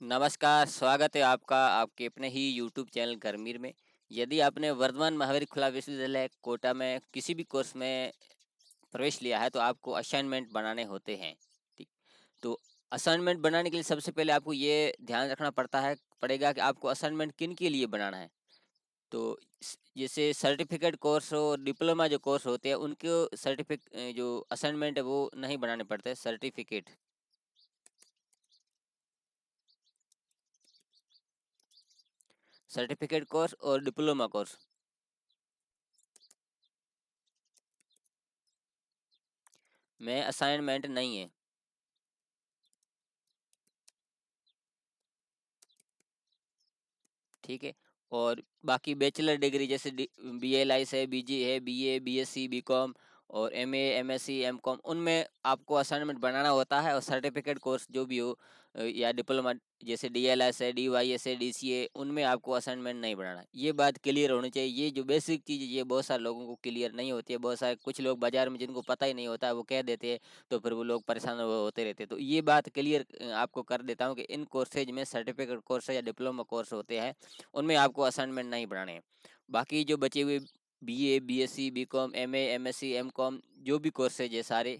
नमस्कार, स्वागत है आपका आपके अपने ही यूट्यूब चैनल गरमीर में। यदि आपने वर्धमान महावीर खुला विश्वविद्यालय कोटा में किसी भी कोर्स में प्रवेश लिया है तो आपको असाइनमेंट बनाने होते हैं, ठीक। तो असाइनमेंट बनाने के लिए सबसे पहले आपको ये ध्यान रखना पड़ेगा कि आपको असाइनमेंट किन के लिए बनाना है। तो जैसे सर्टिफिकेट कोर्स और डिप्लोमा जो कोर्स होते हैं उनको जो असाइनमेंट है वो नहीं बनाने पड़ते सर्टिफिकेट। सर्टिफिकेट कोर्स और डिप्लोमा कोर्स में असाइनमेंट नहीं है। ठीक है। और बाकी बैचलर डिग्री जैसे BLI है, BG है, BA, BSc, BCom और MA, MSc, MCom उनमें आपको असाइनमेंट बनाना होता है। और सर्टिफिकेट कोर्स जो भी हो या डिप्लोमा जैसे DLS है, DYS है, DCA उनमें आपको असाइनमेंट नहीं बनाना। ये बात क्लियर होनी चाहिए। ये जो बेसिक चीज़ ये बहुत सारे लोगों को क्लियर नहीं होती है। बहुत सारे कुछ लोग बाजार में जिनको पता ही नहीं होता है वो कह देते हैं, तो फिर वो लोग परेशान होते रहते हैं। तो ये बात क्लियर आपको कर देता हूँ कि इन कोर्सेज में सर्टिफिकेट कोर्स या डिप्लोमा कोर्स होते हैं, उनमें आपको असाइनमेंट नहीं बनाने हैं। बाकी जो बचे हुए BA, BSc, BCom, MA, MSc, MCom जो भी कोर्सेज है सारे,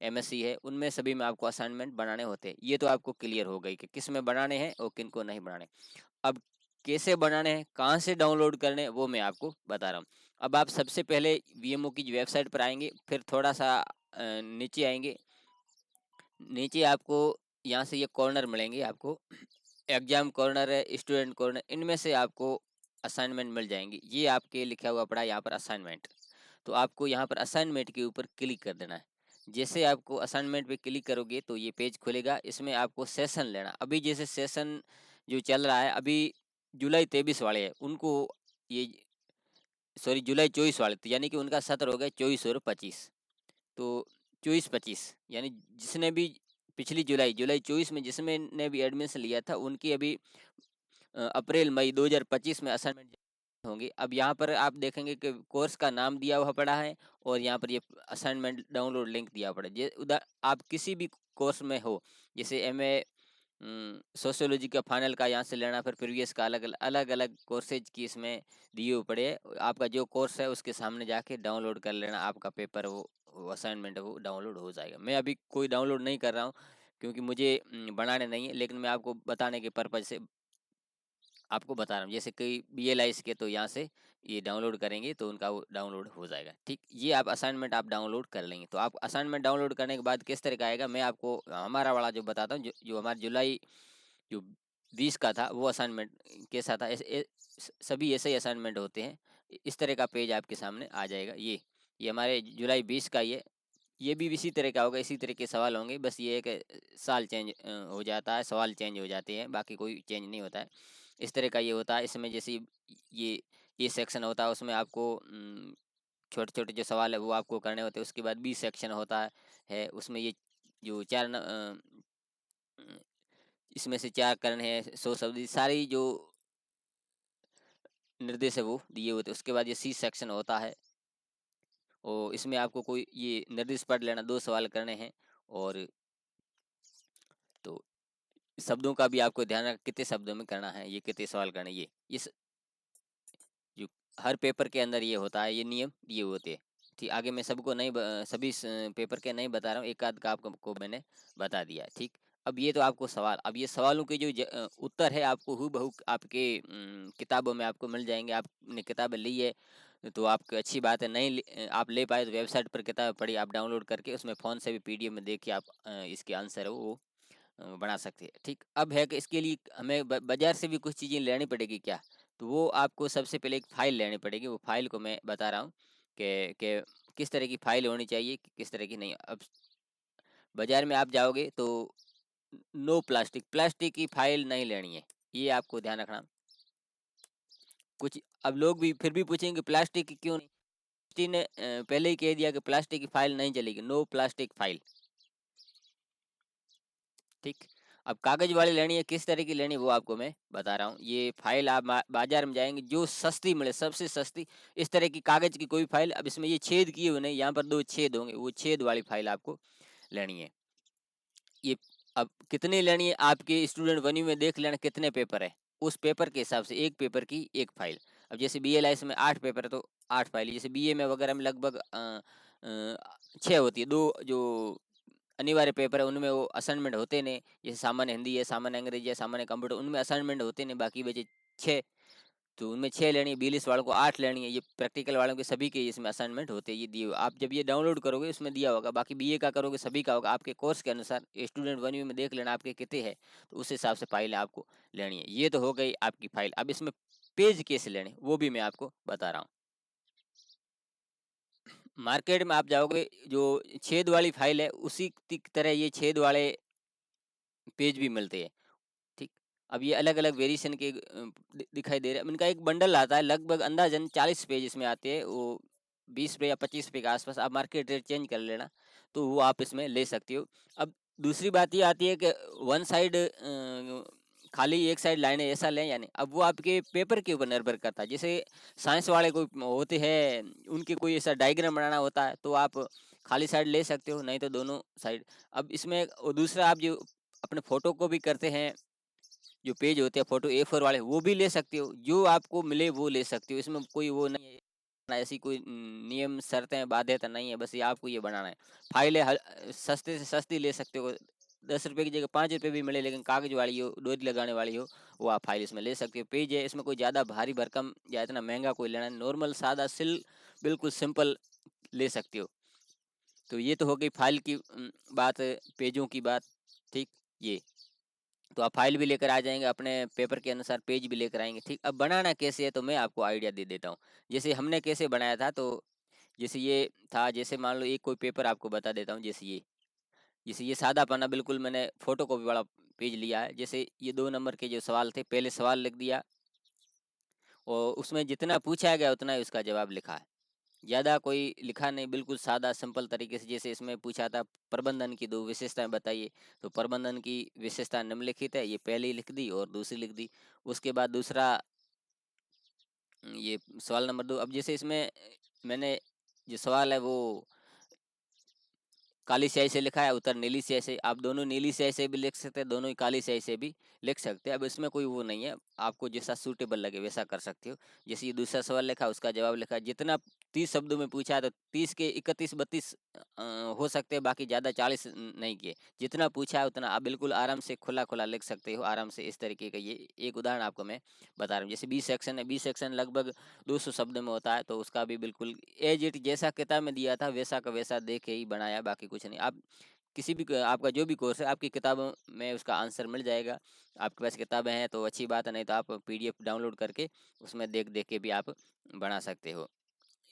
MSc है, उनमें सभी में आपको असाइनमेंट बनाने होते हैं। ये तो आपको क्लियर हो गई कि किस में बनाने हैं और किन को नहीं बनाने। अब कैसे बनाने हैं, कहाँ से डाउनलोड करने हैं, वो मैं आपको बता रहा हूँ। अब आप सबसे पहले VMO की वेबसाइट पर आएंगे, फिर थोड़ा सा नीचे आएंगे। नीचे आपको यहाँ से ये कॉर्नर मिलेंगे आपको, एग्जाम कॉर्नर है, स्टूडेंट कॉर्नर, इनमें से आपको असाइनमेंट मिल जाएंगी। ये आपके लिखा हुआ पड़ा है यहाँ पर असाइनमेंट। तो आपको यहाँ पर असाइनमेंट के ऊपर क्लिक कर देना है। जैसे आपको असाइनमेंट पे क्लिक करोगे तो ये पेज खुलेगा। इसमें आपको सेशन लेना। अभी जैसे सेशन जो चल रहा है अभी जुलाई 23 वाले हैं उनको, ये सॉरी जुलाई 24 वाले, तो यानी कि उनका सत्र हो गया 24 और 25। तो 24-25 यानी जिसने भी पिछली जुलाई जुलाई 24 में जिसमें ने भी एडमिशन लिया था उनकी अभी अप्रैल मई 2025 में असाइनमेंट होंगे। अब यहाँ पर आप देखेंगे कि कोर्स का नाम दिया हुआ पड़ा है और यहाँ पर ये असाइनमेंट डाउनलोड लिंक दिया पड़ा है। उधर आप किसी भी कोर्स में हो, जैसे MA सोशियोलॉजी का फाइनल का यहाँ से लेना, फिर प्रीवियस का अलग अलग अलग कोर्सेज की इसमें दिए हुए पड़े हैं। आपका जो कोर्स है उसके सामने जाके डाउनलोड कर लेना। आपका पेपर वो असाइनमेंट है वो डाउनलोड हो जाएगा। मैं अभी कोई डाउनलोड नहीं कर रहा हूँ क्योंकि मुझे बनाने नहीं है, लेकिन मैं आपको बताने के पर्पज से आपको बता रहा हूँ। जैसे कई BLI के तो यहाँ से ये डाउनलोड करेंगे तो उनका वो डाउनलोड हो जाएगा। ठीक, ये आप असाइनमेंट आप डाउनलोड कर लेंगे। तो आप असाइनमेंट डाउनलोड करने के बाद किस तरह का आएगा मैं आपको हमारा वाला जो बताता हूँ, जो हमारा जुलाई जो 20 का था वो असाइनमेंट कैसा था। सभी ऐसे ही असाइनमेंट होते हैं। इस तरह का पेज आपके सामने आ जाएगा। ये हमारे जुलाई 20 का ये भी इसी तरह का होगा। इसी तरह के सवाल होंगे, बस ये एक साल चेंज हो जाता है, सवाल चेंज हो जाते हैं, बाकी कोई चेंज नहीं होता है। इस तरह का ये होता है। इसमें जैसे ये ये सेक्शन होता है उसमें आपको छोटे छोटे जो सवाल है वो आपको करने होते हैं। उसके बाद B सेक्शन होता है उसमें ये जो इसमें से 4 करने हैं, 100 शब्द सारी जो निर्देश है वो दिए होते हैं। उसके बाद ये C सेक्शन होता है और इसमें आपको कोई ये निर्देश पढ़ लेना, 2 सवाल करने हैं। और तो शब्दों का भी आपको ध्यान रखना कितने शब्दों में करना है, ये कितने सवाल करने, जो हर पेपर के अंदर ये होता है, ये नियम ये होते हैं। ठीक, आगे मैं सबको नहीं सभी पेपर के नहीं बता रहा हूँ, एक आध का आपको मैंने बता दिया है। ठीक, अब ये तो आपको सवाल, अब ये सवालों के जो उत्तर है आपको हूबहू आपके किताबों में आपको मिल जाएंगे। आपने किताबें ली है तो आपकी अच्छी बात है। नहीं आप ले पाए तो वेबसाइट पर किताब पढ़ी, आप डाउनलोड करके उसमें फ़ोन से भी PDF में देखिए आप इसके आंसर है वो बना सकते हैं। ठीक, अब है कि इसके लिए हमें बाजार से भी कुछ चीज़ें लेनी पड़ेगी क्या। तो वो आपको सबसे पहले एक फ़ाइल लेनी पड़ेगी। वो फ़ाइल को मैं बता रहा हूँ कि किस तरह की फ़ाइल होनी चाहिए, किस तरह की नहीं। अब बाज़ार में आप जाओगे तो नो प्लास्टिक, प्लास्टिक की फ़ाइल नहीं लेनी है, ये आपको ध्यान रखना। कुछ अब लोग भी फिर भी पूछेंगे प्लास्टिक की क्यों नहीं। यूनिवर्सिटी ने पहले ही कह दिया कि प्लास्टिक की फ़ाइल नहीं चलेगी, नो प्लास्टिक फ़ाइल। ठीक, अब कागज वाली लेनी है, किस तरह की लेनी है वो आपको मैं बता रहा हूँ। ये फाइल आप बाजार में जाएंगे जो सस्ती मिले, सबसे सस्ती इस तरह की कागज की कोई फाइल। अब इसमें ये छेद किए हुए नहीं, यहाँ पर 2 छेद होंगे, वो छेद वाली फाइल आपको लेनी है। ये अब कितनी लेनी है आपके स्टूडेंट वन में देख लेना कितने पेपर है, उस पेपर के हिसाब से एक पेपर की एक फाइल। अब जैसे BA में 8 पेपर है तो 8 फाइल, जैसे BA में वगैरह में लगभग 6 होती है। 2 जो अनिवार्य पेपर है उनमें वो असाइनमेंट होते नहीं, जैसे सामान्य हिंदी है, सामान्य अंग्रेजी है, सामान्य कंप्यूटर, उनमें असाइनमेंट होते नहीं, बाकी बचे 6। तो उनमें 6 लेनी है, BLIS वालों को 8 लेनी है, ये प्रैक्टिकल वालों के सभी के इसमें असाइनमेंट होते हैं, ये दिए हुए। आप जब ये डाउनलोड करोगे उसमें दिया होगा, बाकी BA का करोगे सभी का होगा, आपके कोर्स के अनुसार स्टूडेंट वन में देख लेना आपके कितने हैं, तो उस हिसाब से फाइल आपको लेनी है। ये तो हो गई आपकी फाइल। अब इसमें पेज कैसे लेने वो भी मैं आपको बता रहा हूँ। मार्केट में आप जाओगे, जो छेद वाली फाइल है उसी की तरह ये छेद वाले पेज भी मिलते हैं, ठीक। अब ये अलग अलग वेरिएशन के दिखाई दे रहे हैं। इनका एक बंडल आता है, लगभग अंदाजन 40 पेज इसमें आते हैं, वो 20 रुपये या 25 रुपये के आसपास। आप मार्केट रेट चेंज कर लेना, तो वो आप इसमें ले सकते हो। अब दूसरी बात ये आती है कि वन साइड खाली एक साइड लाइनें ऐसा लें या नहीं, अब वो आपके पेपर के ऊपर निर्भर करता है। जैसे साइंस वाले कोई होते हैं, उनके कोई ऐसा डायग्राम बनाना होता है तो आप खाली साइड ले सकते हो, नहीं तो दोनों साइड। अब इसमें दूसरा, आप जो अपने फोटो को भी करते हैं, जो पेज होते हैं फोटो A4 वाले, वो भी ले सकते हो, जो आपको मिले वो ले सकते हो। इसमें कोई वो नहीं है, ऐसी कोई नियम शर्तें बाध्यता नहीं है, बस ये आपको ये बनाना है। फाइलें सस्ते से सस्ती ले सकते हो, 10 रुपये की जगह 5 रुपये भी मिले, लेकिन कागज वाली हो, डोरी लगाने वाली हो, वो आप फाइल इसमें ले सकते हो। पेज है, इसमें कोई ज़्यादा भारी भरकम या इतना महंगा कोई लेना, नॉर्मल सादा बिल्कुल सिंपल ले सकते हो। तो ये तो हो गई फाइल की बात, पेजों की बात, ठीक। ये तो आप फाइल भी लेकर आ जाएंगे, अपने पेपर के अनुसार पेज भी लेकर आएंगे, ठीक। अब बनाना कैसे है तो मैं आपको आइडिया दे देता हूँ। जैसे हमने कैसे बनाया था, तो जैसे ये था, जैसे मान लो एक कोई पेपर आपको बता देता हूँ, जैसे ये सादा पन्ना, बिल्कुल मैंने फोटो कॉपी वाला पेज लिया है। जैसे ये 2 नंबर के जो सवाल थे, पहले सवाल लिख दिया, और उसमें जितना पूछा गया उतना ही उसका जवाब लिखा है, ज़्यादा कोई लिखा नहीं, बिल्कुल सादा सिंपल तरीके से। जैसे इसमें पूछा था प्रबंधन की 2 विशेषताएं बताइए, तो प्रबंधन की विशेषता निम्नलिखित है, ये पहली लिख दी और दूसरी लिख दी। उसके बाद दूसरा, ये सवाल नंबर 2। अब जैसे इसमें मैंने जो सवाल है वो काली स्याही से लिखा है, उत्तर नीली स्याही से। आप दोनों नीली स्याही से भी लिख सकते हैं, दोनों ही काली स्याही से भी लिख सकते हैं। अब इसमें कोई वो नहीं है, आपको जैसा सूटेबल लगे वैसा कर सकते हो। जैसे ये दूसरा सवाल लिखा, उसका जवाब लिखा, जितना 30 शब्दों में पूछा है तो 30 के 31-32 हो सकते हैं, बाकी ज़्यादा 40 नहीं किए। जितना पूछा है उतना आप बिल्कुल आराम से खुला खुला लिख सकते हो, आराम से। इस तरीके का ये एक उदाहरण आपको मैं बता रहा हूँ। जैसे बी सेक्शन है, बी सेक्शन लगभग 200 शब्द में होता है, तो उसका भी बिल्कुल एज इट जैसा किताब में दिया था वैसा का वैसा देख के ही बनाया, बाकी कुछ नहीं। आप किसी भी आपका जो भी कोर्स है, आपकी किताबों में उसका आंसर मिल जाएगा। आपके पास किताबें हैं तो अच्छी बात है, नहीं तो आप PDF डाउनलोड करके उसमें देख देख के भी आप बना सकते हो।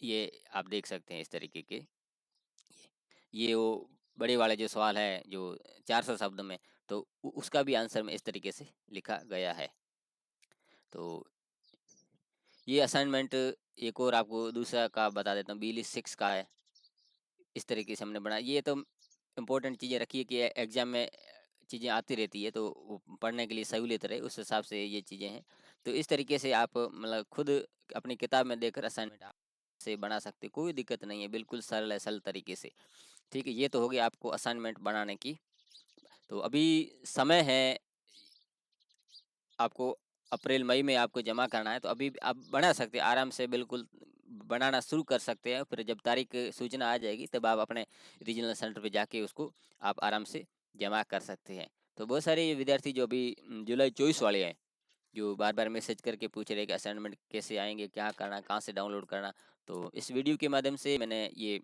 ये आप देख सकते हैं इस तरीके के। ये वो बड़े वाले जो सवाल है जो 400 शब्द में, तो उसका भी आंसर में इस तरीके से लिखा गया है। तो ये असाइनमेंट एक और आपको दूसरा का बता देता हूँ, BLIS 6 का है। इस तरीके से हमने बनाया। ये तो इम्पोर्टेंट चीज़ें रखी है कि एग्जाम में चीज़ें आती रहती है, तो वो पढ़ने के लिए सहूलियत रहे, उस हिसाब से ये चीज़ें हैं। तो इस तरीके से आप मतलब खुद अपनी किताब में देखकर असाइनमेंट आप से बना सकते, कोई दिक्कत नहीं है, बिल्कुल सरल है, सरल तरीके से, ठीक है। ये तो हो गया आपको असाइनमेंट बनाने की। तो अभी समय है, आपको अप्रैल मई में आपको जमा करना है, तो अभी आप बना सकते हैं आराम से, बिल्कुल बनाना शुरू कर सकते हैं। फिर जब तारीख सूचना आ जाएगी तब आप अपने रीजनल सेंटर पे जाके उसको आप आराम से जमा कर सकते हैं। तो बहुत सारे विद्यार्थी जो अभी जुलाई 24 वाले हैं, जो बार बार मैसेज करके पूछ रहे कि असाइनमेंट कैसे आएंगे, क्या करना, कहाँ से डाउनलोड करना, तो इस वीडियो के माध्यम से मैंने ये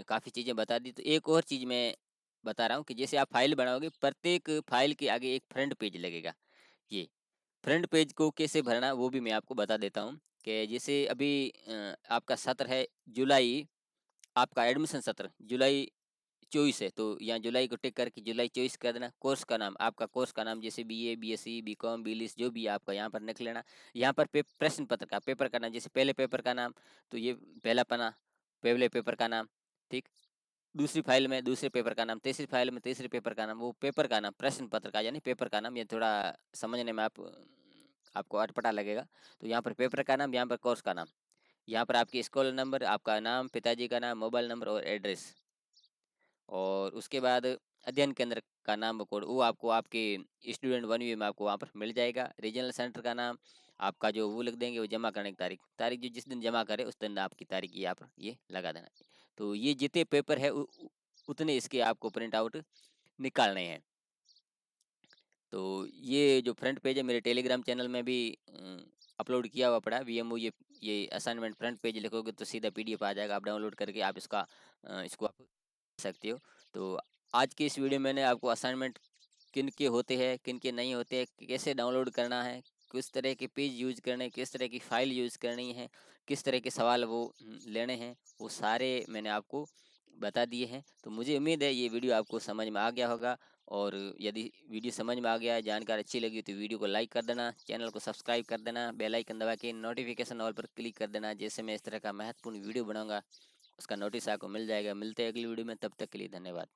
काफ़ी चीज़ें बता दी। तो एक और चीज़ मैं बता रहा हूँ कि जैसे आप फाइल बनाओगे, प्रत्येक फाइल के आगे एक फ्रंट पेज लगेगा। ये फ्रंट पेज को कैसे भरना वो भी मैं आपको बता देता हूँ। कि जैसे अभी आपका सत्र है जुलाई, आपका एडमिशन सत्र जुलाई 24 है, तो यहाँ जुलाई को टिक करके जुलाई 24 कर देना। कोर्स का नाम, आपका कोर्स का नाम जैसे BA, BSc, BCom, BLIS जो भी है आपका यहाँ पर लिख लेना। यहाँ पर प्रश्न पत्र का पेपर का नाम, जैसे पहले पेपर का नाम तो ये पहला पन्ना, पहले पेपर का नाम, ठीक। दूसरी फाइल में दूसरे पेपर का नाम, तीसरी फाइल में तीसरे पेपर का नाम, वो पेपर का नाम, प्रश्न पत्र का यानी पेपर का नाम। ये थोड़ा समझने में आपको अटपटा लगेगा। तो यहाँ पर पेपर का नाम, यहाँ पर कोर्स का नाम, यहाँ पर आपकी स्कूल नंबर, आपका नाम, पिताजी का नाम, मोबाइल नंबर और एड्रेस, और उसके बाद अध्ययन केंद्र का नाम कोड वो आपको आपके स्टूडेंट वन व्यू में आपको वहाँ पर मिल जाएगा। रीजनल सेंटर का नाम आपका जो वो लिख देंगे, वो जमा करने की तारीख जो जिस दिन जमा करे उस दिन आपकी तारीख यहाँ पर ये लगा देना। तो ये जितने पेपर है उतने इसके आपको प्रिंट आउट निकालने हैं। तो ये जो फ्रंट पेज है मेरे टेलीग्राम चैनल में भी अपलोड किया हुआ पड़ा है। वीएमओ ये असाइनमेंट फ्रंट पेज लिखोगे तो सीधा पीडीएफ आ जाएगा, आप डाउनलोड करके आप इसको आप सकते हो। तो आज की इस वीडियो में मैंने आपको असाइनमेंट किन के होते हैं, किन के नहीं होते हैं, कैसे डाउनलोड करना है, किस तरह के पेज यूज़ करने हैं, किस तरह की फ़ाइल यूज़ करनी है, किस तरह के सवाल वो लेने हैं, वो सारे मैंने आपको बता दिए हैं। तो मुझे उम्मीद है ये वीडियो आपको समझ में आ गया होगा। और यदि वीडियो समझ में आ गया है, जानकारी अच्छी लगी तो वीडियो को लाइक कर देना, चैनल को सब्सक्राइब कर देना, बेल आइकन दबा के नोटिफिकेशन ऑल पर क्लिक कर देना। जैसे मैं इस तरह का महत्वपूर्ण वीडियो बनाऊंगा उसका नोटिस आपको मिल जाएगा। मिलते हैं अगली वीडियो में, तब तक के लिए धन्यवाद।